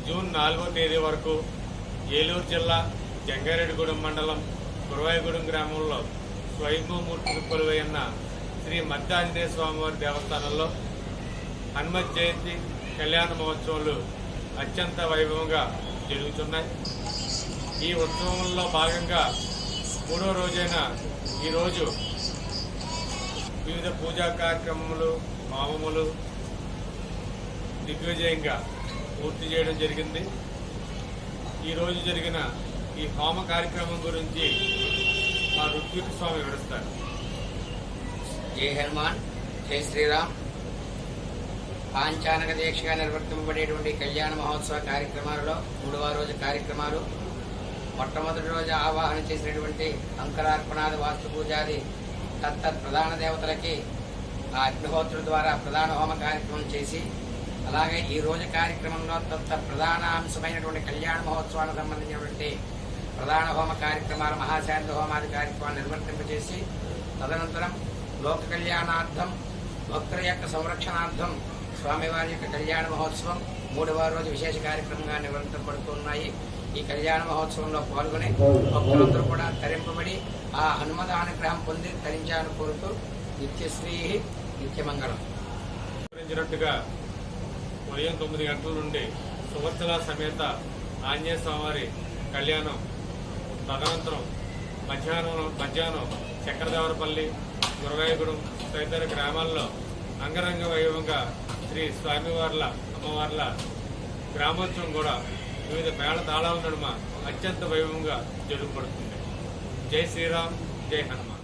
June 4వ తేదీ వరకు ఏలూరు జిల్లా జంగారెడ్డిగూడెం మండలం గురవాయిగూడెం గ్రామంలో స్వయంభూమూర్తి కొలువైన శ్రీ మద్దాంజనేయ స్వామివారి దేవస్థానంలో హనుమత్ జయంతి కళ్యాణ మహోత్సవాలు అత్యంత వైభవంగా జరుగుతున్నాయి. ఈ ఉత్సవంలో భాగంగా 3వ రోజైన ఈరోజు వివిధ పూజా కార్యక్రమములు హోమములు దిగ్విజయంగా పూర్తి చేయడం జరిగింది. ఈరోజు జరిగిన ఈ హోమ కార్యక్రమం గురించి మా రుత్విక్ స్వామి వివరిస్తారు. జై హనుమాన్, జై శ్రీరామ్. పాంచానక దీక్షగా నిర్వర్తింపబడేటువంటి కళ్యాణ మహోత్సవ కార్యక్రమాలలో 3వ రోజు కార్యక్రమాలు. మొట్టమొదటి రోజు ఆవాహన చేసినటువంటి అంకరార్పణాది వాస్తు పూజాది తత్తత్ ప్రధాన దేవతలకి ఆ అగ్నిహోత్రుల ద్వారా ప్రధాన హోమ కార్యక్రమం చేసి, అలాగే ఈ రోజు కార్యక్రమంలో ప్రధాన అంశమైనటువంటి కళ్యాణ మహోత్సవానికి సంబంధించినటువంటి ప్రధాన హోమ కార్యక్రమాలు మహాశాంతి హోమాది కార్యక్రమాలు నిర్వర్తింపజేసి, తదనంతరం లోక కళ్యాణార్థం భక్తుల యొక్క సంరక్షణార్థం స్వామివారి యొక్క కళ్యాణ మహోత్సవం 3వ రోజు విశేష కార్యక్రమంగా నిర్వర్తింపబడుతున్నాయి. ఈ కళ్యాణ మహోత్సవంలో పాల్గొని భక్తులందరూ కూడా తరింపబడి ఆ హనుమద అనుగ్రహం పొంది తరించాలని కోరుతూ నిత్యశ్రీ నిత్యమంగళం. ఉదయం 9 గంటల నుండి సువర్చల సమేత ఆంజనేయ స్వామివారి కళ్యాణం, తదనంతరం మధ్యాహ్నం చక్రదేవరపల్లి, గురవాయిగూడెం తదితర గ్రామాల్లో అంగరంగ వైభవంగా శ్రీ స్వామివార్ల అమ్మవార్ల గ్రామోత్సవం కూడా వివిధ మేళ తాళాల నడుమ అత్యంత వైభవంగా జరుగుపడుతుంది. జై శ్రీరామ్, జై హనుమాన్.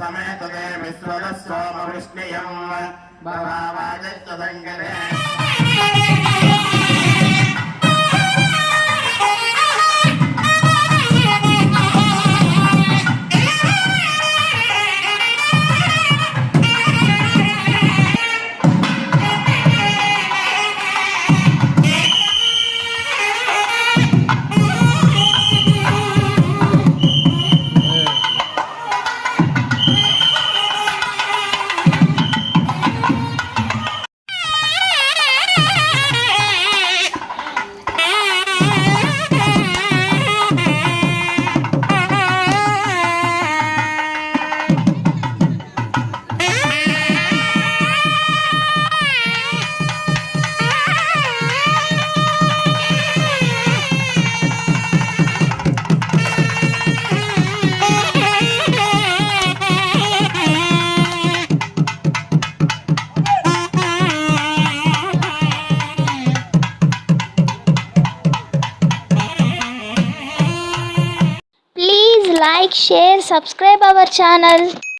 समेत विश्वदस्सोम विष्णुयं भवावाजस्तदङ्गरे like, share, subscribe our channel.